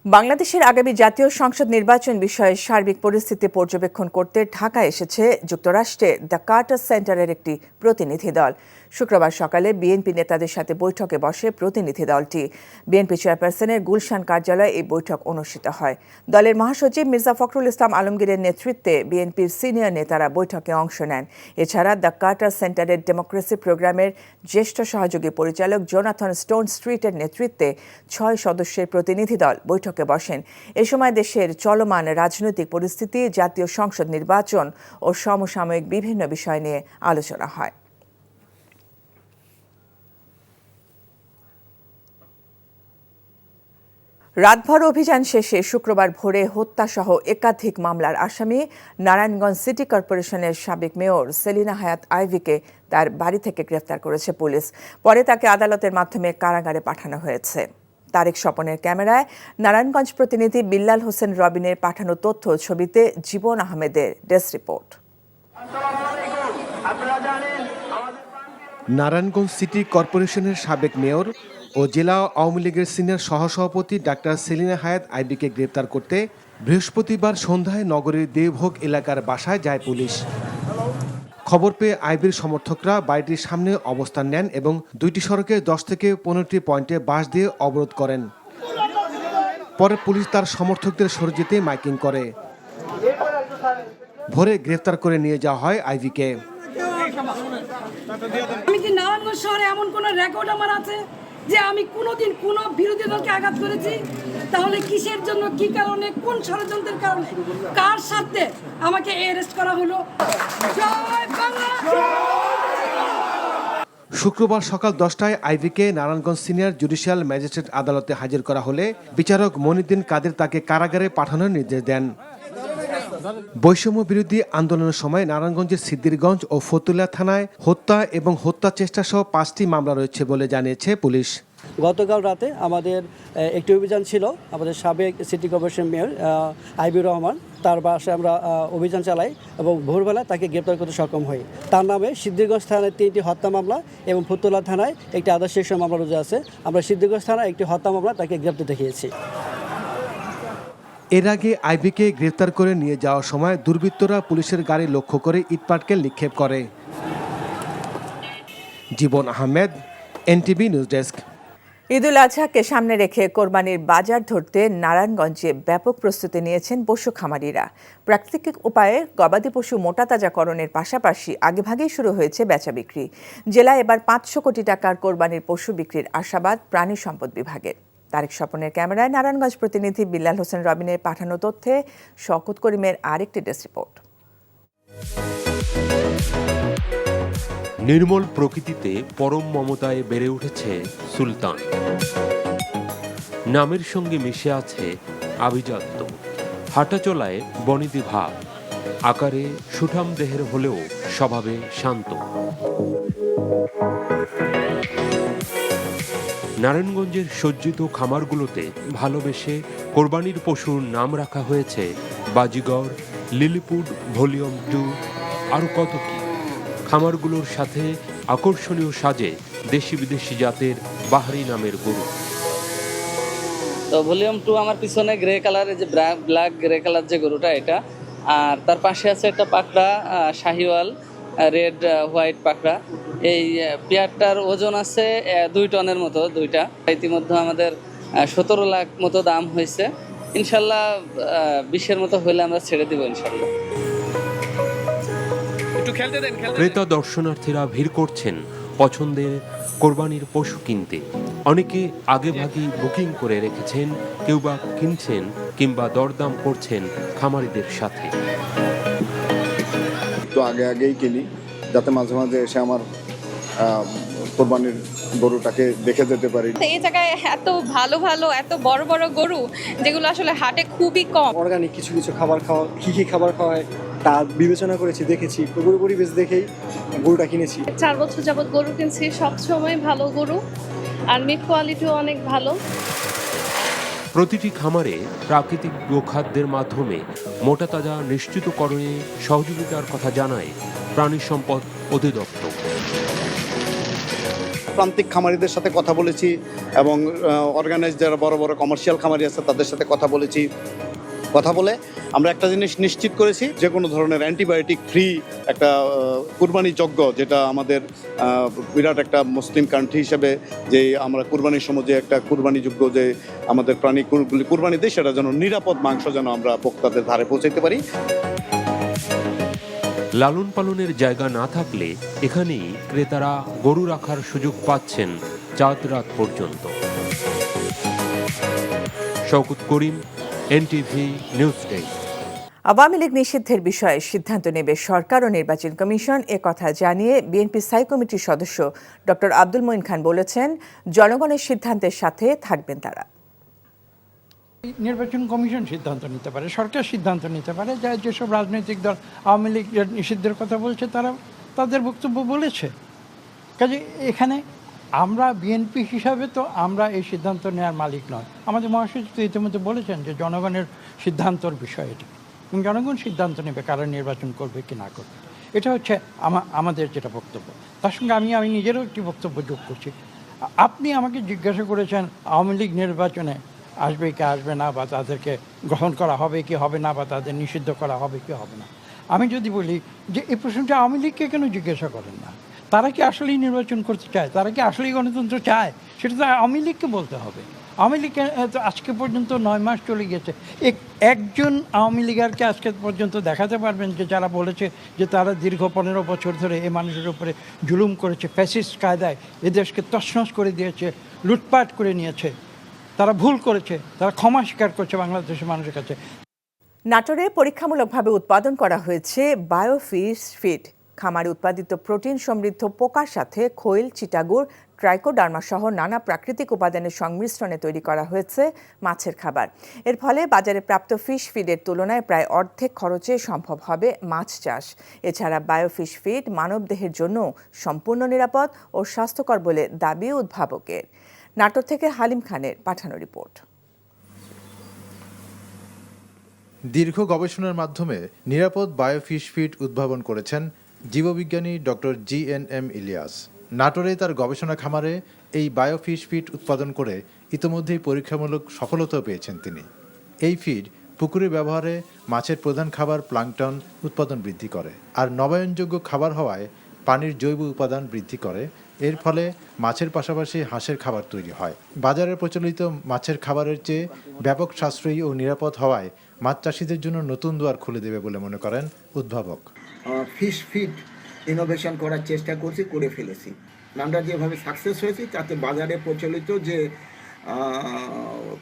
বাংলাদেশের আগামী জাতীয় সংসদ নির্বাচন বিষয়ে সার্বিক পরিস্থিতি পর্যবেক্ষণ করতে ঢাকায় এসেছে যুক্তরাষ্ট্রের দ্য কার্টার সেন্টারের একটি প্রতিনিধি দল। শুক্রবার সকালে বিএনপি নেতাদের সাথে বৈঠকে বসে প্রতিনিধি দলটি। বিএনপি চেয়ারপারসনের গুলশান কার্যালয়ে এই বৈঠক অনুষ্ঠিত হয়। দলের মহাসচিব মির্জা ফখরুল ইসলাম আলমগীরের নেতৃত্বে বিএনপির সিনিয়র নেতারা বৈঠকে অংশ নেন। এছাড়া দ্য কার্টার সেন্টারের ডেমোক্রেসি প্রোগ্রামের জ্যেষ্ঠ সহযোগী পরিচালক জোনাথন স্টোন স্ট্রিটের নেতৃত্বে 6 সদস্যের প্রতিনিধি দল বৈঠকে বসেন। এ সময় দেশের চলমান রাজনৈতিক পরিস্থিতি, জাতীয় সংসদ নির্বাচন ও সমসাময়িক বিভিন্ন বিষয় নিয়ে আলোচনা হয়। রাতভর অভিযান শেষে শুক্রবার ভোরে হত্যাসহ একাধিক মামলার আসামি নারায়ণগঞ্জ সিটি কর্পোরেশনের সাবেক মেয়র সেলিনা হায়াৎ আইভীকে তার বাড়ি থেকে গ্রেফতার করেছে পুলিশ। পরে তাকে আদালতের মাধ্যমে কারাগারে পাঠানো হয়েছে। তারেক স্বপনের ক্যামেরায় নারায়ণগঞ্জ প্রতিনিধি বিল্লাল হোসেন রবিনের পাঠানো তথ্য ছবিতে জীবন আহমেদের ডেস্ক রিপোর্ট। নারায়ণগঞ্জ সিটি কর্পোরেশনের সাবেক মেয়র ও জেলা আওয়ামী লীগের সিনিয়র সহসভাপতি ডাক্তার সেলিনা হায়াৎ আইভীকে গ্রেপ্তার করতে বৃহস্পতিবার সন্ধ্যায় নগরীর দেওভোগ এলাকার বাসায় যায় পুলিশ। খবর পেয়ে আইভীর সমর্থকরা বাড়িটির সামনে অবস্থান নেন এবং দুইটি সড়কে 10 থেকে 15টি পয়েন্টে বাঁশ দিয়ে অবরোধ করেন। পরে পুলিশ তার সমর্থকদের সরে যেতে মাইকিং করে। ভোরে গ্রেফতার করে নিয়ে যাওয়া হয় আইভীকে। আমি কি নারায়ণগঞ্জ শহরে এমন কোন রেকর্ড আমার আছে যে আমি কোনোদিন কোনো বিরোধী দলকে আঘাত করেছি? তাহলে কিসের জন্য, কি কারণে, কোন ষড়যন্ত্রের কারণে, কার স্বার্থে আমাকে অ্যারেস্ট করা হলো? জয় বাংলা। শুক্রবার সকাল 10টায় আইভীকে নারায়ণগঞ্জ সিনিয়র জুডিশিয়াল ম্যাজিস্ট্রেট আদালতে হাজির করা হলে বিচারক মনিউদ্দিন কাদের তাকে কারাগারে পাঠানোর নির্দেশ দেন। বৈষম্য বিরোধী আন্দোলনের সময় নারায়ণগঞ্জের সিদ্দিরগঞ্জ ও ফতুল্লা থানায় হত্যা এবং হত্যা চেষ্টা সহ 5টি মামলা রয়েছে বলে জানিয়েছে পুলিশ। গতকাল রাতে আমাদের একটি অভিযান ছিল। আমাদের সাবেক সিটি কর্পোরেশন মেয়র আইবির রহমান, তার বাসায় আমরা অভিযান চালাই এবং ভোরবেলা তাকে গ্রেপ্তার করতে সক্ষম হই। তার নামে সিদ্দিরগঞ্জ থানায় 3টি হত্যা মামলা এবং ফতুল্লা থানায় একটি আদার্স সেকশন মামলা রুজু আছে। আমরা সিদ্দিরগঞ্জ থানায় একটি হত্যা মামলা তাকে গ্রেপ্তার দেখিয়েছি। এর আগে আইভীকে গ্রেফতার করে নিয়ে যাওয়ার সময় দুর্বৃত্তরা পুলিশের গাড়ি লক্ষ্য করে ইটপাটকেল নিক্ষেপ করে। জীবন আহমেদ, এনটিভি নিউজ ডেস্ক। ঈদুল আজহাকে সামনে রেখে কোরবানির বাজার ধরতে নারায়ণগঞ্জে ব্যাপক প্রস্তুতি নিয়েছেন পশু খামারিরা। প্রাকৃতিক উপায়ে গবাদি পশু মোটাতাজাকরণের পাশাপাশি আগেভাগেই শুরু হয়েছে বেচা বিক্রি। জেলায় এবার 500 কোটি টাকার কোরবানির পশু বিক্রির আশাবাদ প্রাণী সম্পদ বিভাগের। তারেক স্বপনের ক্যামেরায় নারায়ণগঞ্জ প্রতিনিধি বিল্লাল হোসেন রবিনের পাঠানো তথ্যে শওকত করিমের আরেকটি ডেস্ক রিপোর্ট। নির্মল প্রকৃতিতে পরম মমতায় বেড়ে উঠেছে সুলতান। নামের সঙ্গে মিশে আছে আভিজাত্য, হাঁটাচলায় বনেদি ভাব, আকারে সুঠাম দেহের হলেও স্বভাবে শান্ত। নারায়ণগঞ্জের সজ্জিত খামারগুলোতে ভালোবেসে কোরবানির পশুর নাম রাখা হয়েছে বাজিগর, লিলিপুট, ভলিউম 2, আরও কত কি। খামারগুলোর সাথে আকর্ষণীয় সাজে দেশি বিদেশি জাতের বাহারি নামের গরু। তো ভলিউম 2 আমার পিছনে গ্রে কালারের যে ব্ল্যাক গ্রে কালার যে গরুটা, এটা। আর তার পাশে আছে একটা পাকড়া শাহিওয়াল রেড হোয়াইট পাকড়া। এই পেয়ারটার ওজন আছে 2 টনের মতো, দুইটা। ইতিমধ্যে আমাদের 17 লাখ মতো দাম হয়েছে। ইনশাল্লাহ 20-এর মতো হলে আমরা ছেড়ে দিব ইনশাল্লাহ। ক্রেতা দর্শনার্থীরা ভিড় করছেন পছন্দের কোরবানির পশু কিনতে। অনেকে আগেভাগেই বুকিং করে রেখেছেন, কেউ বা কিনছেন কিংবা দরদাম করছেন খামারিদের সাথে। একটু আগেই কিনি যাতে মাঝে মাঝে এসে আমার কোরবানির গরুটাকে দেখে যেতে পারি। এই জায়গায় এত ভালো ভালো এত বড় বড় গরু যেগুলো আসলে হাটে খুবই কম। অর্গানিক কিছু খাবার খাওয়া, কি খাবার খাওয়ায় তা বিবেচনা করেছি, দেখেছি। গরু পরিবেশ দেখেই গরুটা কিনেছি। 4 বছর যাবত গরু কিনছি, সবসময় ভালো গরু আর মিট কোয়ালিটিও অনেক ভালো। প্রতিটি খামারে প্রাকৃতিক গোখাদ্যের মাধ্যমে মোটা তাজা নিশ্চিতকরণে সহযোগিতার কথা জানায় প্রাণী সম্পদ অধিদপ্তর। প্রান্তিক খামারিদের সাথে কথা বলেছি এবং অর্গানাইজ যারা বড় বড় কমার্শিয়াল খামারি আছে তাদের সাথে কথা বলেছি। কথা বলে আমরা একটা জিনিস নিশ্চিত করেছি, যে কোনো ধরনের অ্যান্টিবায়োটিক ফ্রি একটা কুরবানি যজ্ঞ, যেটা আমাদের বিরাট একটা মুসলিম কান্ট্রি হিসেবে যে আমরা কুরবানির সময় যে একটা কুরবানিযোগ্য যে আমাদের প্রাণীগুলি কুরবানি দিই, সেটা যেন নিরাপদ মাংস যেন আমরা ভোক্তাদের ধারে পৌঁছাতে পারি। লালন পালনের জায়গা না থাকলে এখানেই ক্রেতারা গরু রাখার সুযোগ পাচ্ছেন চাঁদ রাত পর্যন্ত। Shawkat Karim, NTV news desk. Awami League নিষিদ্ধের বিষয়ে সিদ্ধান্ত নেবে সরকার ও নির্বাচন কমিশন, কথা জানিয়ে বিএনপি স্থায়ী কমিটির সদস্য ডক্টর আব্দুল মঈন খান বলেছেন, জনগণের সিদ্ধান্তের সাথে থাকবেন তারা। নির্বাচন কমিশন সিদ্ধান্ত নিতে পারে, সরকার সিদ্ধান্ত নিতে পারে। যেসব রাজনৈতিক দল আওয়ামী লীগ নিষিদ্ধের কথা বলছে তারা তাদের বক্তব্য বলেছে। কাজে এখানে আমরা বিএনপি হিসাবে তো আমরা এই সিদ্ধান্ত নেওয়ার মালিক নয়। আমাদের মহাসচিব তো ইতিমধ্যে বলেছেন যে জনগণের সিদ্ধান্তর বিষয় এটি, এবং জনগণ সিদ্ধান্ত নেবে কারা নির্বাচন করবে কি না করবে। এটা হচ্ছে আমাদের যেটা বক্তব্য। তার সঙ্গে আমি নিজেরও একটি বক্তব্য যোগ করছি। আপনি আমাকে জিজ্ঞাসা করেছেন আওয়ামী লীগ নির্বাচনে আসবে কি আসবে না, বা তাদেরকে গ্রহণ করা হবে কি হবে না, বা তাদের নিষিদ্ধ করা হবে কি হবে না। আমি যদি বলি যে এই প্রশ্নটা আওয়ামী লীগকে কেন জিজ্ঞাসা করেন না? তারা কি আসলেই নির্বাচন করতে চায়? তারা কি আসলেই গণতন্ত্র চায়? সেটা তো আওয়ামী লীগকে বলতে হবে। আওয়ামী লীগকে তো আজকে পর্যন্ত 9 মাস চলে গেছে, একজন আওয়ামী লীগারকে আজকে পর্যন্ত দেখাতে পারবেন যে যারা বলেছে যে তারা দীর্ঘ 15 বছর ধরে এই মানুষের উপরে জুলুম করেছে, ফ্যাসিস্ট কায়দায় এদেশকে তছনছ করে দিয়েছে, লুটপাট করে নিয়েছে, তারা ভুল করেছে, তারা ক্ষমা স্বীকার করছে বাংলাদেশের মানুষের কাছে। নাটোরে পরীক্ষামূলকভাবে উৎপাদন করা হয়েছে বায়োফিশ ফিড। খামারে উৎপাদিত প্রোটিন সমৃদ্ধ পোকার সাথে খৈল, চিটাগুড়, ট্রাইকোডার্মা সহ নানা প্রাকৃতিক উপাদানের সংমিশ্রণে তৈরি করা হয়েছে মাছের খাবার। এর ফলে বাজারে প্রাপ্ত ফিশ ফিডের তুলনায় প্রায় অর্ধেক খরচে সম্ভব হবে মাছ চাষ। এছাড়া বায়োফিশ ফিড মানবদেহের জন্য সম্পূর্ণ নিরাপদ ও স্বাস্থ্যকর বলে দাবি উদ্ভাবকের। নাটোর থেকে হালিম খানের পাঠানো রিপোর্ট। দীর্ঘ গবেষণার মাধ্যমে নিরাপদ বায়োফিশ ফিড উদ্ভাবন করেছেন জীববিজ্ঞানী ডক্টর GNM ইলিয়াস। নাটোরে তার গবেষণা খামারে এই বায়োফিশ ফিড উৎপাদন করে ইতোমধ্যেই পরীক্ষামূলক সফলতা পেয়েছেন তিনি। এই ফিড পুকুরে ব্যবহারে মাছের প্রধান খাবার প্লাঙ্কটন উৎপাদন বৃদ্ধি করে, আর নবায়নযোগ্য খাবার হওয়ায় পানির জৈব উপাদান বৃদ্ধি করে। এর ফলে মাছের পাশাপাশি হাঁসের খাবার তৈরি হয়। বাজারে প্রচলিত মাছের খাবারের চেয়ে ব্যাপক সাশ্রয়ী ও নিরাপদ হওয়ায় মাছ চাষিদের জন্য নতুন দুয়ার খুলে দেবে বলে মনে করেন উদ্ভাবক। ফিশ ফিড ইনোভেশন করার চেষ্টা করছি, করে ফেলেছি। আমরা যেভাবে সাকসেস হয়েছি তাতে বাজারে প্রচলিত যে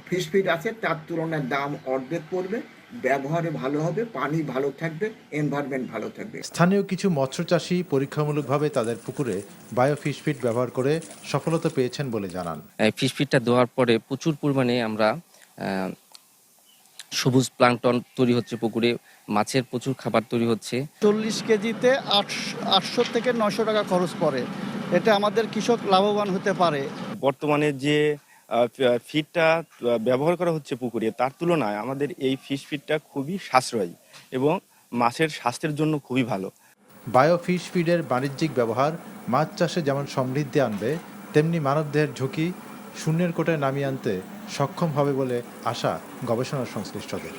ফিশ ফিড আছে তার তুলনায় দাম অর্ধেক পড়বে, ব্যবহারে ভালো হবে, পানি ভালো থাকবে, এনভায়রনমেন্ট ভালো থাকবে। স্থানীয় কিছু মৎস্য চাষী পরীক্ষামূলকভাবে তাদের পুকুরে বায়োফিশ ফিড ব্যবহার করে সফলতা পেয়েছেন বলে জানান। ফিশ ফিডটা দেওয়ার পরে প্রচুর পরিমাণে আমরা সবুজ প্লাঙ্কটন তৈরি হচ্ছে পুকুরে, মাছের প্রচুর খাবার তৈরি হচ্ছে। 40 কেজিতে 800 থেকে 900 টাকা খরচ পড়ে। এটা আমাদের কৃষক লাভবান হতে পারে। বর্তমানে যে ফিডটা ব্যবহার করা হচ্ছে পুকুরে, তার তুলনায় আমাদের এই ফিশ ফিডটা খুবই সাশ্রয়ী এবং মাছের স্বাস্থ্যের জন্য খুবই ভালো। বায়োফিশ ফিডের বাণিজ্যিক ব্যবহার মাছ চাষে যেমন সমৃদ্ধি আনবে, তেমনি মানবদেহের ঝুঁকি শূন্যের কোটায় নামিয়ে আনতে সক্ষম হবে বলে আশা গবেষণা সংশ্লিষ্টদের।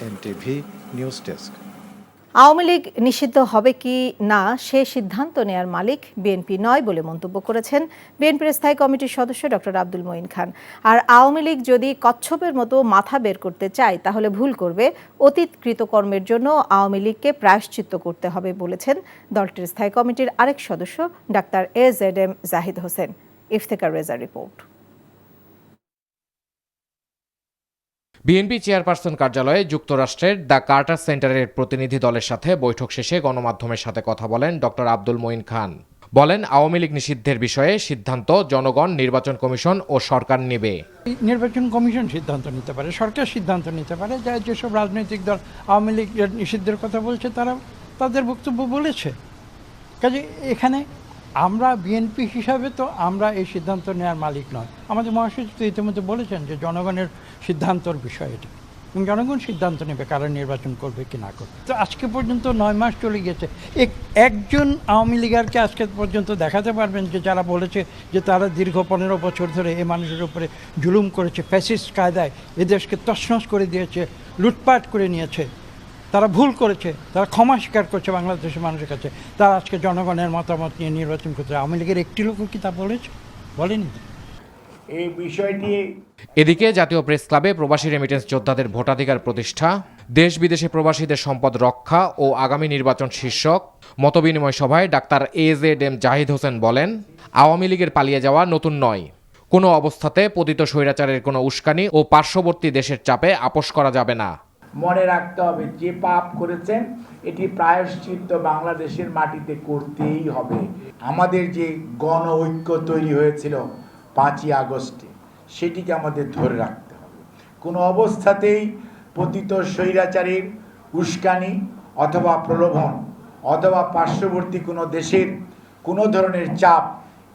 NTV news desk. Awami League নিষিদ্ধ হবে কি না সে সিদ্ধান্ত নেয়ার মালিক বিএনপি নয় বলে মন্তব্য করেছেন বিএনপির স্থায়ী কমিটির সদস্য ডক্টর আব্দুল মঈন খান। আর আওয়ামী লীগ যদি কচ্ছপের মতো মাথা বের করতে চায় তাহলে ভুল করবে। অতীত কৃতকর্মের জন্য আওয়ামী লীগকে প্রায়শ্চিত্ত করতে হবে বলেছেন দলটির স্থায়ী কমিটির আরেক সদস্য doctor AZM Zahid Hossain. Iftekhar Reza report. BNP chairperson কার্যালয়ে যুক্তরাষ্ট্রের দ্য কার্টার সেন্টারের প্রতিনিধি দলের সাথে বৈঠক শেষে গণমাধ্যমের সাথে কথা বলেন ডক্টর আব্দুল মঈন খান। বলেন, আওয়ামী লীগ নিষিদ্ধের বিষয়ে সিদ্ধান্ত জনগণ, নির্বাচন কমিশন ও সরকার নেবে। নির্বাচন কমিশন সিদ্ধান্ত নিতে পারে, সরকার সিদ্ধান্ত নিতে পারে। যেসব রাজনৈতিক দল আওয়ামী লীগ নিষিদ্ধের কথা বলছে তারা তাদের বক্তব্য বলেছে। কাজে এখানে আমরা বিএনপি হিসাবে তো আমরা এই সিদ্ধান্ত নেওয়ার মালিক নয়। আমাদের মহাসচিব তো ইতিমধ্যে বলেছেন যে জনগণের সিদ্ধান্তর বিষয় এটি, জনগণ সিদ্ধান্ত নেবে কারা নির্বাচন করবে কি না করবে। তো আজকে পর্যন্ত 9 মাস চলে গেছে, একজন আওয়ামী লীগারকে আজকে পর্যন্ত দেখাতে পারবেন যে যারা বলেছে যে তারা দীর্ঘ 15 বছর ধরে এই মানুষের উপরে জুলুম করেছে, ফ্যাসিস্ট কায়দায় এদেশকে তছনছ করে দিয়েছে, লুটপাট করে নিয়েছে, তারা ভুল করেছে, তারা ক্ষমা স্বীকার করছে বাংলাদেশের মানুষের কাছে, তারা আজকে জনগণের মতামত নিয়ে নির্বাচন করতে। আওয়ামী লীগের একটি লোকও কি তা বলেছে? বলেনি। এই বিষয়টি এদিকে জাতীয় প্রেস ক্লাবে প্রবাসী রেমিটেন্স যোদ্ধাদের ভোটাধিকার প্রতিষ্ঠা, দেশ বিদেশে প্রবাসীদের সম্পদ রক্ষা ও আগামী নির্বাচন শীর্ষক মতবিনিময় সভায় ডাক্তার AZM জাহিদ হোসেন বলেন, আওয়ামী লীগের পালিয়ে যাওয়া নতুন নয়। কোনো অবস্থাতে পতিত স্বৈরাচারের কোনো উস্কানি ও পার্শ্ববর্তী দেশের চাপে আপোস করা যাবে না। মনে রাখতে হবে, যে পাপ করেছেন এটি প্রায়শ্চিত্ত বাংলাদেশের মাটিতে করতেই হবে। আমাদের যে গণ ঐক্য তৈরি হয়েছিল 5ই আগস্টে, সেটিকে আমাদের ধরে রাখতে হবে। কোনো অবস্থাতেই পতিত স্বৈরাচারের উস্কানি অথবা প্রলোভন অথবা পার্শ্ববর্তী কোনো দেশের কোনো ধরনের চাপ,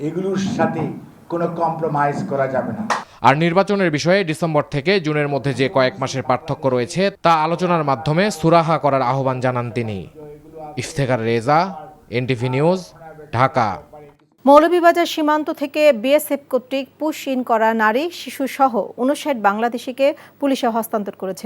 এগুলোর সাথে কোনো কম্প্রোমাইজ করা যাবে না। আর নির্বাচনের বিষয়ে ডিসেম্বর থেকে জুনের মধ্যে যে কয়েক মাসের পার্থক্য রয়েছে তা আলোচনার মাধ্যমে সুরাহা করার আহ্বান জানান তিনি। Iftekhar Reza, NTV news, Dhaka. মৌলভীবাজার সীমান্ত থেকে বিএসএফ কর্তৃক পুশ ইন করা নারী শিশু সহ 59 বাংলাদেশিকে পুলিশে হস্তান্তর করেছে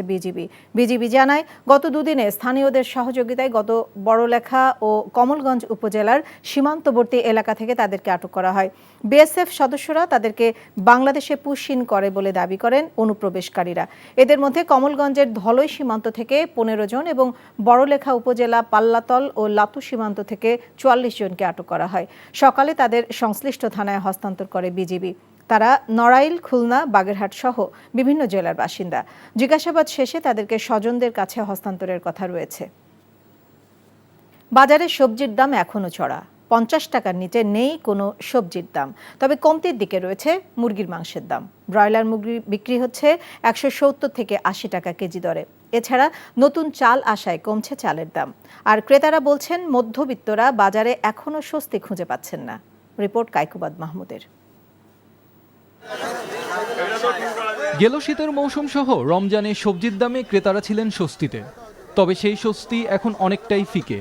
বিজিবি জানায়, গত দুদিনে স্থানীয়দের সহযোগিতায় গত বড়লেখা ও কমলগঞ্জ উপজেলার সীমান্তবর্তী এলাকা থেকে তাদেরকে আটক করা হয়। বিএসএফ সদস্যরা তাদেরকে বাংলাদেশে পুশ ইন করে বলে দাবি করেন অনুপ্রবেশকারীরা। এদের মধ্যে কমলগঞ্জের ধলই সীমান্ত থেকে 15 জন এবং বড়লেখা উপজেলা পাল্লাতল ও লাতু সীমান্ত থেকে 44 জনকে আটক করা হয়। সকালে তাদের সংশ্লিষ্ট থানায় হস্তান্তর করে বিজিবি। তারা নড়াইল, খুলনা, বাগেরহাট সহ বিভিন্ন জেলার বাসিন্দা। জিজ্ঞাসাবাদ শেষে তাদেরকে স্বজনদের কাছে হস্তান্তরের কথা রয়েছে। বাজারে সবজির দাম এখনো চড়া, 50 টাকার নিচে নেই কোনো সবজির দাম। তবে কমতির দিকে রয়েছে মুরগির মাংসের দাম। ব্রয়লার মুরগি বিক্রি হচ্ছে 170 থেকে 80 টাকা কেজি দরে। এছাড়া নতুন চাল আসায় কমছে চালের দাম। আর ক্রেতারা বলছেন, মধ্যবিত্তরা বাজারে এখনো স্বস্তি খুঁজে পাচ্ছেন না। রিপোর্ট কায়কুবাদ মাহমুদের। গেল শীতের মৌসুম সহ রমজানে সবজির দামে ক্রেতারা ছিলেন স্বস্তিতে, তবে সেই স্বস্তি এখন অনেকটাই ফিকে।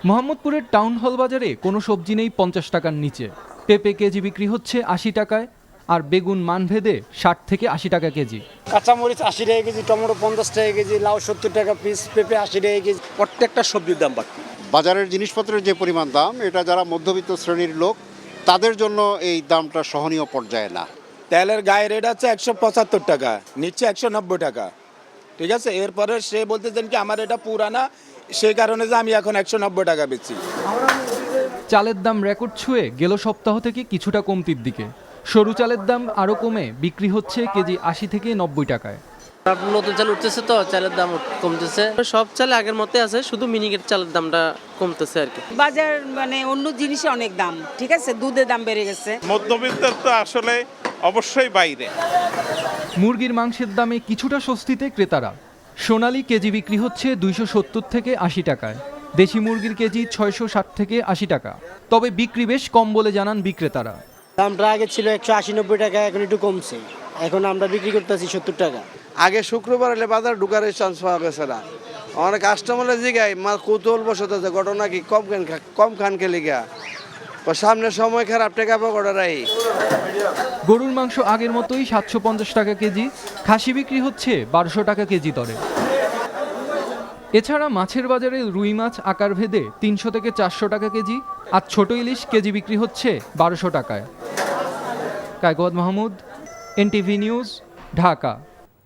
মোহাম্মদপুরের টাউন হল বাজারে কোনো সবজি নেই 50 টাকার নিচে। পেঁপে কেজি বিক্রি হচ্ছে 80 টাকায়, আর বেগুন মানভেদে 60 থেকে 80 টাকা কেজি। কাঁচামরিচ 80 টাকা কেজি, টমেটো 50 টাকা কেজি, লাউ 70 টাকা পিস, পেঁপে 80 টাকা কেজি। প্রত্যেকটা সবজির দাম বাড়তি। বাজারের জিনিসপত্রের যে পরিমাণ দাম, এটা যারা মধ্যবিত্ত শ্রেণীর লোক তাদের জন্য এই দামটা সহনীয় পর্যায়ে না। তেলের গায়ে রেট আছে 175 টাকা, নিচে 190 টাকা। ঠিক আছে, এরপরে সে বলতেছেন কি আমার এটা পুরানা, সেই কারণে যে আমি এখন 190 টাকা বেচি। চালের দাম রেকর্ড ছুঁয়ে গেল সপ্তাহ থেকে কিছুটা কমতির দিকে। সরু চালের দাম আরও কমে বিক্রি হচ্ছে কেজি 80 থেকে 90 টাকায়। নতুন চাল উঠতেছে তো চালের দাম কমতেছে, সব চাল আগের মতে আছে, শুধু মিনিকেট চালের দামটা কমতেছে আর কি। বাজার মানে অন্য জিনিসে অনেক দাম, ঠিক আছে, দুধের দাম বেড়ে গেছে। মধ্যবিত্তের তো আসলে অবশ্যই বাইরে। মুরগির মাংসের দামে কিছুটা স্বস্তিতে ক্রেতারা। সোনালী কেজি বিক্রি হচ্ছে 270 থেকে 80 টাকায়, দেশি মুরগির কেজি 660 থেকে 80 টাকা। তবে বিক্রি বেশ কম বলে জানান বিক্রেতারা। দামটা আগে ছিল 180-90 টাকা, এখন একটু কমছে, এখন আমরা বিক্রি করতেছি 70 টাকা। আগে শুক্রবার এলে বাজার ঢুকার চান্স পাওয়া গেছে না, অনেক কাস্টমারের জিগায় মাল কৌতূহল বসত আছে, ঘটনা কি কম খান খেলে গা সামনে সময় খারাপ টাকা পকড়ারাই। গরুর মাংস আগের মতোই 750 টাকা কেজি, খাসি বিক্রি হচ্ছে 1200 টাকা কেজি দরে। এছাড়া মাছের বাজারে রুই মাছ আকার ভেদে 300 থেকে 400 টাকা কেজি, আর ছোট ইলিশ কেজি বিক্রি হচ্ছে 1200 টাকায়। Kaikobad Mahmud, NTV news, Dhaka.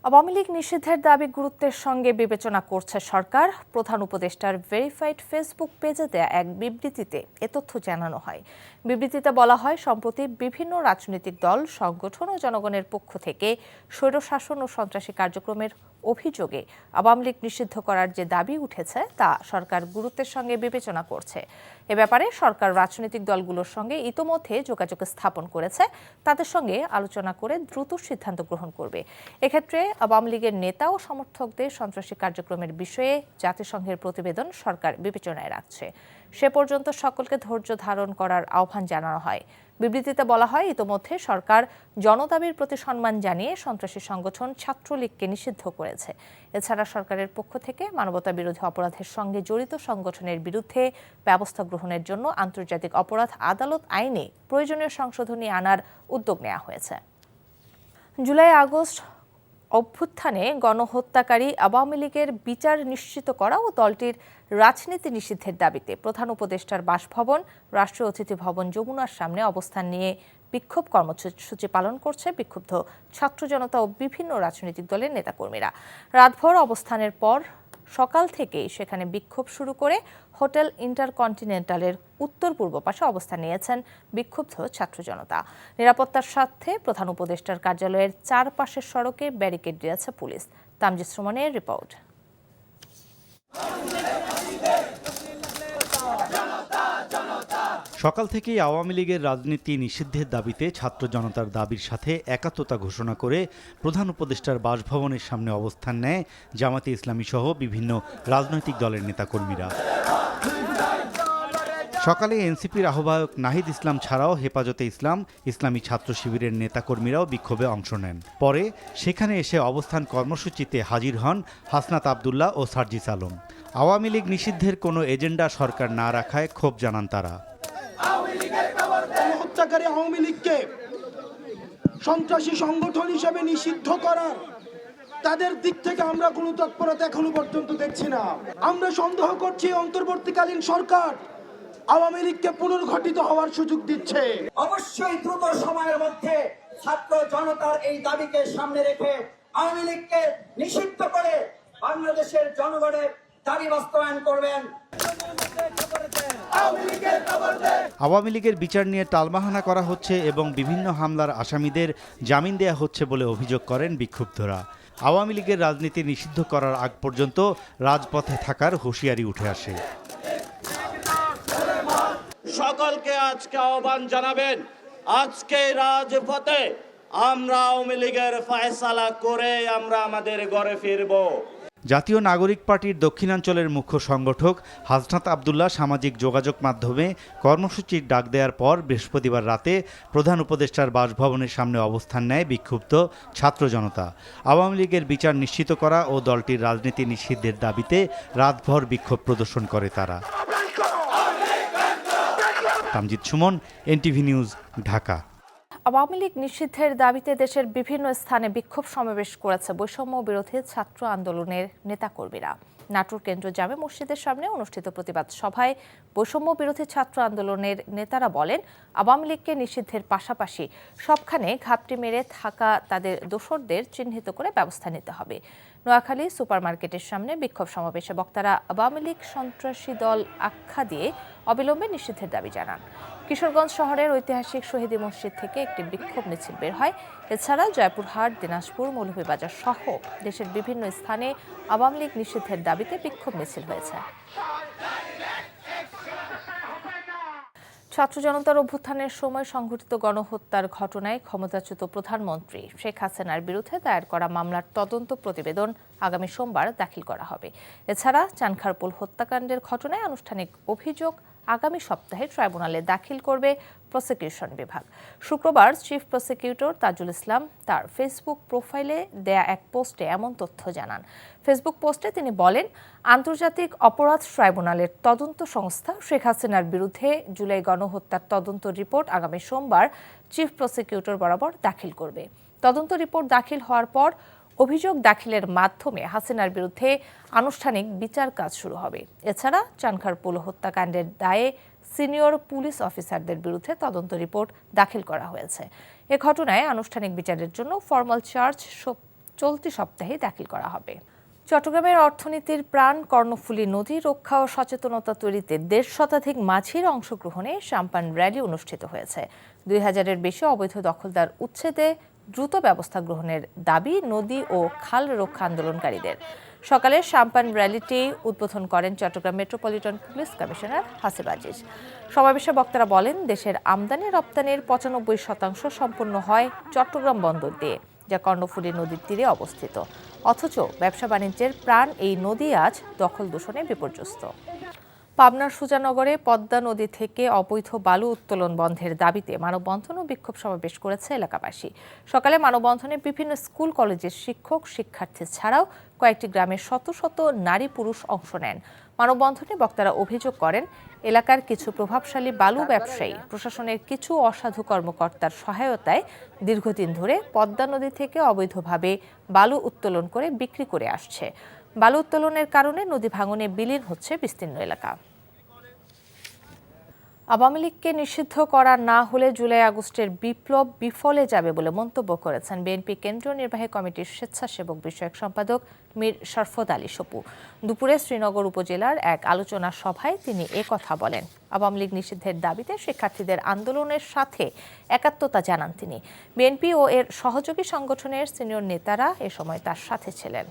আওয়ামী লীগ নিষিদ্ধের দাবি গুরুত্বের সঙ্গে বিবেচনা করছে সরকার। প্রধান উপদেষ্টার ভেরিফাইড ফেসবুক পেজে দেয়া এক বিবৃতিতে এ তথ্য জানানো হয়। বিবৃতিতে বলা হয়, সম্প্রতি বিভিন্ন রাজনৈতিক দল, সংগঠন ও জনগণের পক্ষ থেকে স্বৈরশাসন ও সন্ত্রাসী কার্যক্রমের অভিযোগে আওয়ামী লীগ নিষিদ্ধ করার যে দাবি উঠেছে তা সরকার গুরুত্বের সঙ্গে বিবেচনা করছে। এ ব্যাপারে সরকার রাজনৈতিক দলগুলোর সঙ্গে ইতোমধ্যে যোগাযোগ স্থাপন করেছে, তাদের সঙ্গে আলোচনা করে দ্রুত সিদ্ধান্ত গ্রহণ করবে। এক্ষেত্রে আওয়ামী লীগের নেতা ও সমর্থকদের সন্ত্রাসী কার্যক্রমের বিষয়ে জাতিসংঘের প্রতিবেদন সরকার বিবেচনায় রাখছে। সে পর্যন্ত সকলকে ধৈর্য ধারণ করার আহ্বান জানানো হয়। বিবৃতিতে বলা হয়, ইতোমধ্যে সরকার জনদাবির প্রতি সম্মান জানিয়ে সন্ত্রাসী সংগঠন ছাত্রলীগকে নিষিদ্ধ করেছে। এছাড়া সরকারের পক্ষ থেকে মানবতাবিরোধী অপরাধের সঙ্গে জড়িত সংগঠনের বিরুদ্ধে ব্যবস্থা গ্রহণের জন্য আন্তর্জাতিক অপরাধ আদালত আইনে প্রয়োজনীয় সংশোধনী আনার উদ্যোগ নেওয়া হয়েছে। জুলাই আগস্ট অভ্যুত্থানে গণহত্যাকারী আওয়ামী লীগের বিচার নিশ্চিত করা ও দলটির রাজনীতি নিষিদ্ধের দাবিতে প্রধান উপদেষ্টার বাসভবন, রাষ্ট্রীয় অতিথি ভবন যমুনার সামনে অবস্থান নিয়ে বিক্ষোভ কর্মসূচি পালন করছে বিক্ষুব্ধ ছাত্র জনতা ও বিভিন্ন রাজনৈতিক দলের নেতাকর্মীরা। রাতভর অবস্থানের পর সকাল থেকেই সেখানে বিক্ষোভ শুরু করে হোটেল ইন্টারকন্টিনেন্টালের উত্তর পূর্ব পাশে অবস্থান নিয়েছেন বিক্ষুব্ধ ছাত্র জনতা। নিরাপত্তার স্বার্থে প্রধান উপদেষ্টার কার্যালয়ের চারপাশের সড়কে ব্যারিকেড দিয়েছে পুলিশ। তামজিদ সুমনের রিপোর্ট। সকাল থেকেই আওয়ামী লীগের রাজনীতি নিষিদ্ধের দাবিতে ছাত্র জনতার দাবির সাথে একাত্মতা ঘোষণা করে প্রধান উপদেষ্টার বাসভবনের সামনে অবস্থান নেয় জামাতে ইসলামী সহ বিভিন্ন রাজনৈতিক দলের নেতাকর্মীরা। সকালে এনসিপির আহ্বায়ক নাহিদ ইসলাম ছাড়াও হেফাজতে ইসলাম, ইসলামী ছাত্র শিবিরের নেতাকর্মীরাও বিক্ষোভে অংশ নেন। পরে সেখানে এসে অবস্থান কর্মসূচিতে হাজির হন হাসনাত আবদুল্লাহ ও সার্জিস আলম। আওয়ামী লীগ নিষিদ্ধের কোনো এজেন্ডা সরকার না রাখায় ক্ষোভ জানান তারা। হত্যাকারী আওয়ামী লীগকে সন্ত্রাসী সংগঠন হিসেবে নিষিদ্ধ করার তাদের দিক থেকে আমরা কোনো তৎপরতা এখনো পর্যন্ত দেখছি না। আমরা সন্দেহ করছি অন্তর্বর্তীকালীন সরকার আওয়ামী লীগকে পুনর্গঠিত হওয়ার সুযোগ দিচ্ছে। অবশ্যই দ্রুত সময়ের মধ্যে ছাত্র জনতার এই দাবিকে সামনে রেখে আওয়ামী লীগকে নিষিদ্ধ করে বাংলাদেশের জনগণের দাবি বাস্তবায়ন করবেন। আওয়ামী লীগের বিচার নিয়ে টালবাহানা করা হচ্ছে এবং বিভিন্ন হামলার আসামিদের জামিন দেয়া হচ্ছে বলে অভিযোগ করেন বিক্ষুব্ধরা। আওয়ামী লীগের রাজনীতি নিষিদ্ধ করার আগ পর্যন্ত রাজপথে থাকার হুঁশিয়ারি উঠে আসে। সকলকে আজকে আহ্বান জানাবেন, আজকে রাজপথে আমরা আওয়ামী লীগের ফয়সালা করে আমরা আমাদের ঘরে ফিরব। জাতীয় নাগরিক পার্টির দক্ষিণাঞ্চলের মুখ্য সংগঠক হাসনাত আবদুল্লাহ সামাজিক যোগাযোগ মাধ্যমে কর্মসূচির ডাক দেওয়ার পর বৃহস্পতিবার রাতে প্রধান উপদেষ্টার বাসভবনের সামনে অবস্থান নেয় বিক্ষুব্ধ ছাত্র জনতা। আওয়ামী লীগের বিচার নিশ্চিত করা ও দলটির রাজনীতি নিষিদ্ধের দাবিতে রাতভর বিক্ষোভ প্রদর্শন করে তারা। Tamjid Sumon, NTV news, Dhaka. আওয়ামী লীগ নিষিদ্ধের দাবিতে দেশের বিভিন্ন স্থানে বিক্ষোভ সমাবেশ করেছে বৈষম্য বিরোধী ছাত্র আন্দোলনের নেতাকর্মীরা। নাটোর কেন্দ্র জামে মসজিদের সামনে অনুষ্ঠিত প্রতিবাদ সভায় বৈষম্য বিরোধী ছাত্র আন্দোলনের নেতারা বলেন, আওয়ামী লীগকে নিষিদ্ধের পাশাপাশি সবখানে ঘাপটি মেরে থাকা তাদের দোসরদের চিহ্নিত করে ব্যবস্থা নিতে হবে। নোয়াখালী সুপারমার্কেটের সামনে বিক্ষোভ সমাবেশে বক্তারা আওয়ামী লীগ সন্ত্রাসী দল আখ্যা দিয়ে অবিলম্বে নিষিদ্ধের দাবি জানান। কিশোরগঞ্জ শহরের ঐতিহাসিক শহীদী মসজিদ থেকে একটি বিক্ষোভ মিছিল বের হয়। এছাড়া জয়পুরহাট, দিনাজপুর, মৌলভীবাজার সহ দেশের বিভিন্ন স্থানে আওয়ামী লীগ নিষিদ্ধের দাবিতে বিক্ষোভ মিছিল হয়েছে। ছাত্র জনতার অভ্যুত্থানের সময় সংঘটিত গণহত্যার ঘটনায় ক্ষমতাচ্যুত প্রধানমন্ত্রী শেখ হাসিনার বিরুদ্ধে দায়ের করা মামলার তদন্ত প্রতিবেদন আগামী সোমবার দাখিল করা হবে। এছাড়া চানখারপুল হত্যাকাণ্ডের ঘটনায় আনুষ্ঠানিক অভিযোগ আগামী সপ্তাহে ট্রাইব্যুনালে দাখিল করবে প্রসিকিউশন বিভাগ। শুক্রবার চিফ প্রসিকিউটর তাজুল ইসলাম তার ফেসবুক প্রোফাইলে দেয়া এক পোস্টে এমন তথ্য জানান। ফেসবুক পোস্টে তিনি বলেন, আন্তর্জাতিক অপরাধ ট্রাইব্যুনালের তদন্ত সংস্থা শেখ হাসিনার বিরুদ্ধে জুলাই গণহত্যার তদন্ত রিপোর্ট আগামী সোমবার চিফ প্রসিকিউটর বরাবর দাখিল করবে। তদন্ত রিপোর্ট দাখিল হওয়ার পর অভিযোগ দাখিলের মাধ্যমে হাসিনার বিরুদ্ধে আনুষ্ঠানিক বিচার কাজ শুরু হবে। এছাড়া চানখারপুল হত্যাকাণ্ডের দায়ে সিনিয়র পুলিশ অফিসারদের বিরুদ্ধে তদন্ত রিপোর্ট দাখিল করা হয়েছে। এ ঘটনায় আনুষ্ঠানিক বিচারের জন্য ফরমাল চার্জ চলতি সপ্তাহে দাখিল করা হবে। চট্টগ্রামের অর্থনীতির প্রাণ কর্ণফুলী নদী রক্ষা ও সচেতনতা তৈরিতে 1.5 শতাধিক মাঝির অংশগ্রহণে সাম্পান র্যালি অনুষ্ঠিত হয়েছে। 2000-এর বেশি অবৈধ দখলদার উচ্ছেদে দ্রুত ব্যবস্থা গ্রহণের দাবি নদী ও খাল রক্ষা আন্দোলনকারীদের। সকালে সাম্পান র্যালিটি উদ্বোধন করেন Chittagong metropolitan police commissioner Hasib Aziz. সমাবেশে বক্তারা বলেন, দেশের আমদানি রপ্তানির 95% সম্পন্ন হয় চট্টগ্রাম বন্দর দিয়ে। যা কর্ণফুলী নদীর তীরে অবস্থিত। অথচ ব্যবসা বাণিজ্যের প্রাণ এই নদী আজ দখল দূষণে বিপর্যস্ত। পাবনার সুজানগরে পদ্মা নদী থেকে অবৈধ বালু উত্তোলন বন্ধের দাবিতে মানববন্ধন ও বিক্ষোভ সমাবেশ করেছে এলাকাবাসী। সকালে মানববন্ধনে বিভিন্ন স্কুল কলেজের শিক্ষক শিক্ষার্থী ছাড়াও কয়েকটি গ্রামের শত শত নারী পুরুষ অংশ নেন। মানববন্ধনে বক্তারা অভিযোগ করেন, এলাকার কিছু প্রভাবশালী বালু ব্যবসায়ী প্রশাসনের কিছু অসাধু কর্মকর্তার সহায়তায় দীর্ঘদিন ধরে পদ্মা নদী থেকে অবৈধভাবে বালু উত্তোলন করে বিক্রি করে আসছে। বালু উত্তোলনের কারণে নদী ভাঙনে বিলীন হচ্ছে বিস্তীর্ণ এলাকা। আওয়ামী লীগকে নিষিদ্ধ করা না হলে জুলাই আগস্টের বিপ্লব বিফলে যাবে বলে মন্তব্য করেছেন বিএনপি কেন্দ্রীয় নির্বাহী কমিটির স্বেচ্ছাসেবক বিষয়ক সম্পাদক মীর শরফত আলী সপু। দুপুরে শ্রীনগর উপজেলার এক আলোচনা সভায় তিনি কথা বলেন। আওয়ামী লীগ নিষিদ্ধের দাবিতে শিক্ষার্থীদের আন্দোলনের সাথে একাত্মতা জানান তিনি। বিএনপি ও এর সহযোগী সংগঠনের সিনিয়র নেতারা এ সময় তার সাথে ছিলেন।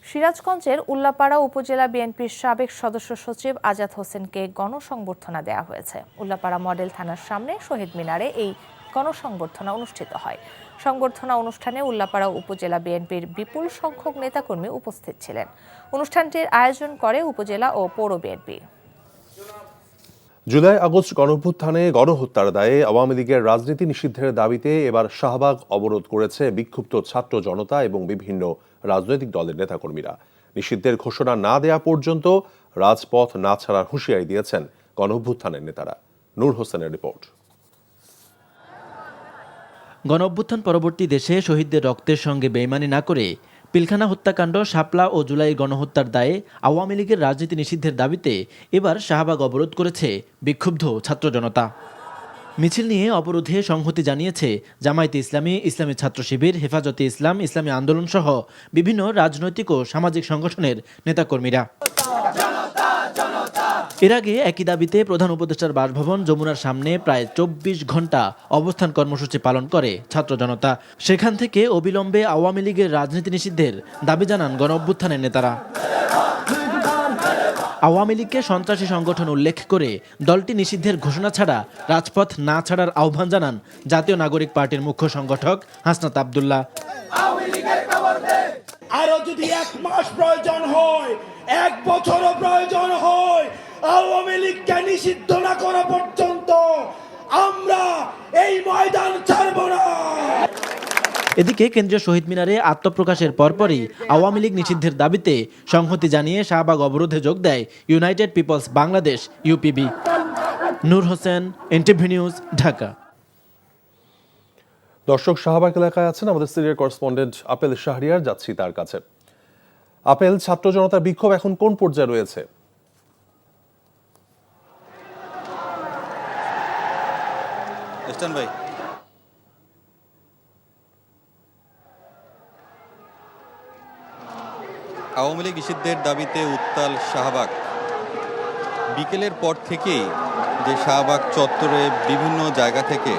সিরাজগঞ্জের উল্লাপাড়া উপজেলা বিএনপির সাবেক সদস্য সচিব আজাদ হোসেনকে গণসংবর্ধনা দেওয়া হয়েছে। উল্লাপাড়া মডেল থানার সামনে শহীদ মিনারে এই গণসংবর্ধনা অনুষ্ঠিত হয়। সংবর্ধনা অনুষ্ঠানে উল্লাপাড়া উপজেলা বিএনপির বিপুল সংখ্যক নেতাকর্মী উপস্থিত ছিলেন। অনুষ্ঠানটির আয়োজন করে উপজেলা ও পৌর বিএনপি। জুলাই আগস্ট গণঅভ্যুত্থানে গণহত্যার দায়ে আওয়ামী লীগের রাজনীতি নিষিদ্ধের দাবিতে এবার শাহবাগ অবরোধ করেছে বিক্ষুব্ধ ছাত্র জনতা এবং বিভিন্ন রাজনৈতিক দলের নেতাকর্মীরা। নিষিদ্ধের ঘোষণা না দেয়া পর্যন্ত রাজপথ না ছাড়ার হুঁশিয়ারি দিয়েছেন গণঅভ্যুত্থানের নেতারা। নূর হোসেনের রিপোর্ট। গণঅভ্যুত্থান পরবর্তী দেশে শহীদদের রক্তের সঙ্গে বেইমানি না করে পিলখানা হত্যাকাণ্ড, শাপলা ও জুলাই গণহত্যার দায়ে আওয়ামী লীগের রাজনীতি নিষিদ্ধের দাবিতে এবার শাহবাগ অবরোধ করেছে বিক্ষুব্ধ ছাত্র জনতা। মিছিল নিয়ে অবরোধে সংহতি জানিয়েছে জামায়াতে ইসলামী, ইসলামী ছাত্র শিবির, হেফাজতে ইসলাম, ইসলামী আন্দোলন সহ বিভিন্ন রাজনৈতিক ও সামাজিক সংগঠনের নেতাকর্মীরা। এর আগে একই দাবিতে প্রধান উপদেষ্টার বাসভবন যমুনার সামনে প্রায় 24 ঘন্টা অবস্থান কর্মসূচি পালন করে ছাত্র জনতা। সেখান থেকে অবিলম্বে আওয়ামী লীগের রাজনীতি নিষিদ্ধের দাবি জানান গণঅভ্যুত্থানের নেতারা। আওয়ামী লীগকে সন্ত্রাসী সংগঠন উল্লেখ করে দলটি নিষিদ্ধের ঘোষণা ছাড়া রাজপথ না ছাড়ার আহ্বান জানান জাতীয় নাগরিক পার্টির মুখ্য সংগঠক হাসনাত আব্দুল্লাহ। আরো যদি 1 মাস প্রয়োজন হয়, 1 বছরও প্রয়োজন হয়, আওয়ামী লীগকে নিষিদ্ধ না করা পর্যন্ত আমরা এই ময়দান ছাড়ব না। এদিকে কেন্দ্রীয় শহীদ মিনারে আত্মপ্রকাশের পরপরই আওয়ামী লীগ নিষিদ্ধের দাবিতে সংহতি জানিয়ে শাহবাগ অবরোধে যোগ দেয় ইউনাইটেড পিপলস বাংলাদেশ ইউপিবি। নূর হোসেন, এনটিভি নিউজ, ঢাকা। দর্শক, শাহবাগ এলাকায় আছেন আমাদের সিনিয়র করেসপন্ডেন্ট আপেল শাহরিয়ার, যাচ্ছি তার কাছে। আপেল, ছাত্র জনতার বিক্ষোভ এখন কোন পর্যায়ে রয়েছে? ভাই, আওয়ামী লীগ নিষিদ্ধের দাবিতে উত্তাল শাহবাগ। বিকেলের পর থেকেই যে শাহবাগ চত্বরে বিভিন্ন জায়গা থেকে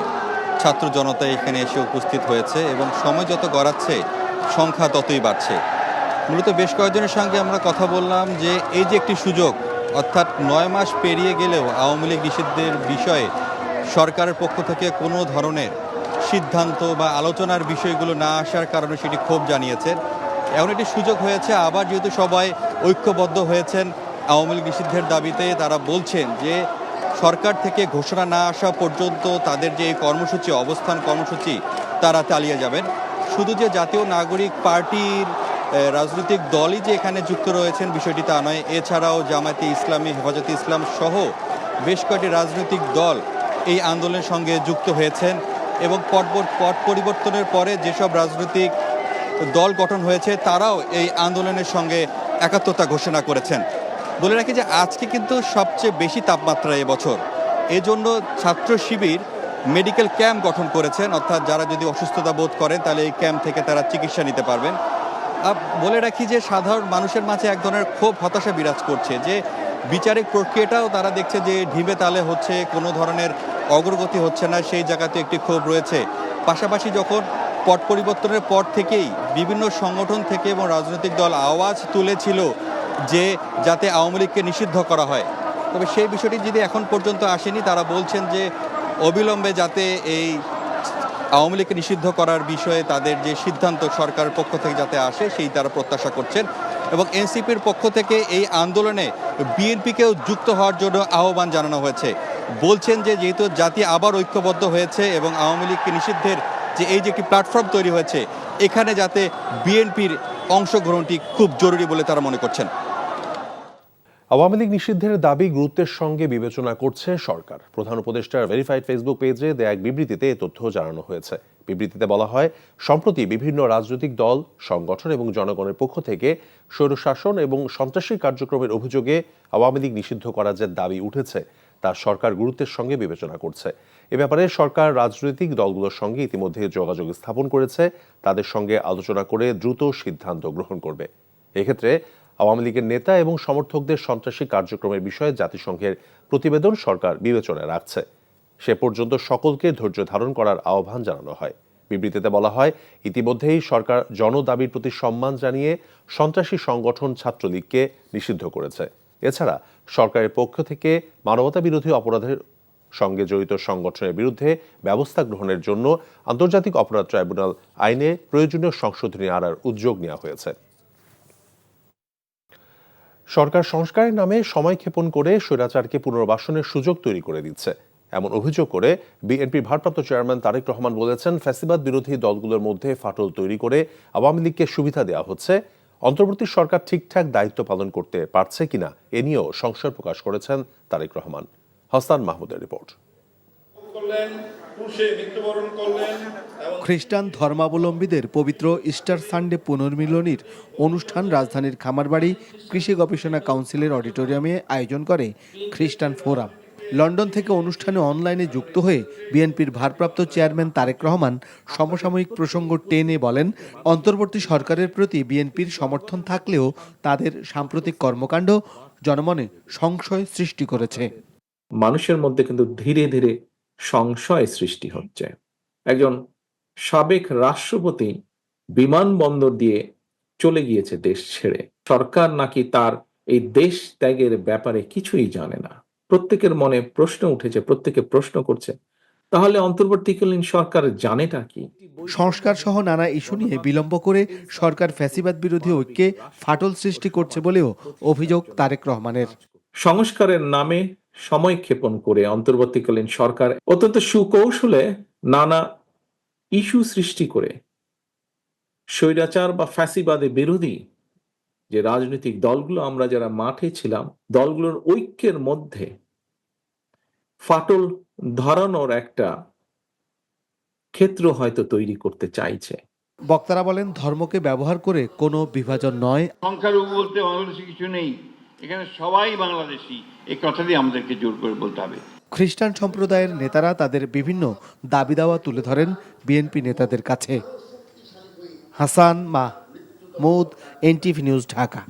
ছাত্র জনতা এখানে এসে উপস্থিত হয়েছে এবং সময় যত গড়াচ্ছে সংখ্যা ততই বাড়ছে। মূলত বেশ কয়েকজনের সঙ্গে আমরা কথা বললাম যে এই যে একটি সুযোগ, অর্থাৎ 9 মাস পেরিয়ে গেলেও আওয়ামী লীগ নিষিদ্ধের বিষয়ে সরকারের পক্ষ থেকে কোনো ধরনের সিদ্ধান্ত বা আলোচনার বিষয়গুলো না আসার কারণে সেটি ক্ষোভ জানিয়েছেন। এমন একটি সুযোগ হয়েছে, আবার যেহেতু সবাই ঐক্যবদ্ধ হয়েছেন আওয়ামী লীগ নিষিদ্ধের দাবিতে, তারা বলছেন যে সরকার থেকে ঘোষণা না আসা পর্যন্ত তাদের যে এই কর্মসূচি, অবস্থান কর্মসূচি, তারা চালিয়ে যাবেন। শুধু যে জাতীয় নাগরিক পার্টির রাজনৈতিক দলই যে এখানে যুক্ত রয়েছেন বিষয়টি তা নয়, এছাড়াও জামায়াতে ইসলামী, হেফাজতে ইসলাম সহ বেশ কয়েকটি রাজনৈতিক দল এই আন্দোলনের সঙ্গে যুক্ত হয়েছেন এবং পট পরিবর্তনের পরে যেসব রাজনৈতিক দল গঠন হয়েছে তারাও এই আন্দোলনের সঙ্গে একাত্মতা ঘোষণা করেছেন। বলে রাখি যে আজকে কিন্তু সবচেয়ে বেশি তাপমাত্রা এবছর, এজন্য ছাত্র শিবির মেডিকেল ক্যাম্প গঠন করেছেন, অর্থাৎ যারা যদি অসুস্থতা বোধ করেন তাহলে এই ক্যাম্প থেকে তারা চিকিৎসা নিতে পারবেন। বলে রাখি যে সাধারণ মানুষের মাঝে এক ধরনের ক্ষোভ, হতাশা বিরাজ করছে যে বিচারিক প্রক্রিয়াটাও তারা দেখছে যে ঢিবে তালে হচ্ছে, কোনো ধরনের অগ্রগতি হচ্ছে না, সেই জায়গাতে একটি ক্ষোভ রয়েছে। পাশাপাশি যখন পট পরিবর্তনের পর থেকেই বিভিন্ন সংগঠন থেকে এবং রাজনৈতিক দল আওয়াজ তুলেছিল যে যাতে আওয়ামী লীগকে নিষিদ্ধ করা হয়, তবে সেই বিষয়টি যদি এখন পর্যন্ত আসেনি। তারা বলছেন যে অবিলম্বে যাতে এই আওয়ামী লীগকে নিষিদ্ধ করার বিষয়ে তাদের যে সিদ্ধান্ত সরকারের পক্ষ থেকে যাতে আসে সেই তারা প্রত্যাশা করছেন এবং এনসিপির পক্ষ থেকে এই আন্দোলনে বিএনপিকেও যুক্ত হওয়ার জন্য আহ্বান জানানো হয়েছে। বলছেন যে যেহেতু জাতি আবার ঐক্যবদ্ধ হয়েছে এবং আওয়ামী লীগকে নিষিদ্ধের যে এই যে একটি প্ল্যাটফর্ম তৈরি হয়েছে, এখানে যাতে বিএনপির অংশগ্রহণটি খুব জরুরি বলে তারা মনে করছেন। আওয়ামী লীগ নিষিদ্ধের দাবি গুরুত্বের সঙ্গে বিবেচনা করছে সরকার। প্রধান উপদেষ্টার ভেরিফাইড ফেসবুক পেজে দেয়া এক বিবৃতিতে এ তথ্য জানানো হয়েছে। বিবৃতিতে বলা হয়, সম্প্রতি বিভিন্ন রাজনৈতিক দল, সংগঠন এবং জনগণের পক্ষ থেকে স্বৈরশাসন এবং সন্ত্রাসী কার্যক্রমের অভিযোগে আওয়ামী লীগ নিষিদ্ধ করার যে দাবি উঠেছে তা সরকার গুরুত্বের সঙ্গে বিবেচনা করছে। এ ব্যাপারে সরকার রাজনৈতিক দলগুলোর সঙ্গে ইতিমধ্যে যোগাযোগ স্থাপন করেছে, তাদের সঙ্গে আলোচনা করে দ্রুত সিদ্ধান্ত গ্রহণ করবে। এক্ষেত্রে আওয়ামী লীগের নেতা এবং সমর্থকদের সন্ত্রাসী কার্যক্রমের বিষয়ে জাতিসংঘের প্রতিবেদন সরকার বিবেচনায় রাখছে। সে পর্যন্ত সকলকে ধৈর্য ধারণ করার আহ্বান জানানো হয়। বিবৃতিতে বলা হয়, ইতিমধ্যেই সরকার জনদাবির প্রতি সম্মান জানিয়ে সন্ত্রাসী সংগঠন ছাত্রলীগকে নিষিদ্ধ করেছে। এছাড়া সরকারের পক্ষ থেকে মানবতা বিরোধী অপরাধের সঙ্গে জড়িত সংগঠনের বিরুদ্ধে ব্যবস্থা গ্রহণের জন্য আন্তর্জাতিক অপরাধ ট্রাইব্যুনাল আইনে প্রয়োজনীয় সংশোধনী আনার উদ্যোগ নেওয়া হয়েছে। সরকার সংস্কারের নামে সময়ক্ষেপণ করে স্বৈরাচারকে পুনর্বাসনের সুযোগ তৈরি করে দিচ্ছে, এমন অভিযোগ করে বিএনপির ভারপ্রাপ্ত চেয়ারম্যান তারেক রহমান বলেছেন, ফ্যাসিবাদ বিরোধী দলগুলোর মধ্যে ফাটল তৈরি করে আওয়ামী লীগকে সুবিধা দেওয়া হচ্ছে। অন্তর্বর্তী সরকার ঠিকঠাক দায়িত্ব পালন করতে পারছে কিনা এ নিয়েও সংশয় প্রকাশ করেছেন তারেক রহমান। হাসান মাহমুদের রিপোর্ট। খ্রিস্টান ধর্মাবলম্বীদের পবিত্র ইস্টার সানডে পুনর্মিলনীর অনুষ্ঠান রাজধানীর খামারবাড়ি কৃষি গবেষণা কাউন্সিলের অডিটোরিয়ামে আয়োজন করে খ্রিস্টান ফোরাম। লন্ডন থেকে অনুষ্ঠানে অনলাইনে যুক্ত হয়ে বিএনপির ভারপ্রাপ্ত চেয়ারম্যান তারেক রহমান সমসাময়িক প্রসঙ্গ টেনে বলেন, অন্তর্বর্তী সরকারের প্রতি বিএনপির সমর্থন থাকলেও তাদের সাম্প্রতিক কর্মকাণ্ড জনমনে সংশয় সৃষ্টি করেছে। মানুষের মধ্যে কিন্তু ধীরে ধীরে সংশয় সৃষ্টি হচ্ছে। একজন সাবেক রাষ্ট্রপতি বিমানবন্দর দিয়ে চলে গিয়েছে দেশ ছেড়ে। সরকার নাকি তার এই দেশ ত্যাগের ব্যাপারে কিছুই জানে না। প্রত্যেকের মনে প্রশ্ন উঠেছে, প্রত্যেকে প্রশ্ন করছে, তাহলে অন্তর্বর্তীকালীন সরকার জানেটা কি? সংস্কার সহ নানা ইস্যু নিয়ে বিলম্ব করে সরকার ফ্যাসিবাদ বিরোধী ঐক্যে ফাটল সৃষ্টি করছে বলেও অভিযোগ তারেক রহমানের। সংস্কারের নামে সময়ক্ষেপণ করে অন্তর্বর্তীকালীন সরকার অত্যন্ত সুকৌশলে নানা ইস্যু সৃষ্টি করে স্বৈরাচার বা ফ্যাসিবাদে বিরোধী যে রাজনৈতিক দলগুলো, আমরা যারা মাঠে ছিলাম, দলগুলোর ঐক্যের মধ্যে ফাটল ধরানোর একটা ক্ষেত্র হয়তো তৈরি করতে চাইছে। বক্তারা বলেন, ধর্মকে ব্যবহার করে কোনো বিভাজন নয়। সংখ্যালঘু বলতে বাংলাদেশে কিছু নেই, এখানে সবাই বাংলাদেশি, এই কথাটি আমাদেরকে জোর করে বলতে হবে। খ্রিস্টান সম্প্রদায়ের নেতারা তাদের বিভিন্ন দাবি দাওয়া তুলে ধরেন বিএনপি নেতাদের কাছে। Hasan Mahmud, NTV news, Dhaka.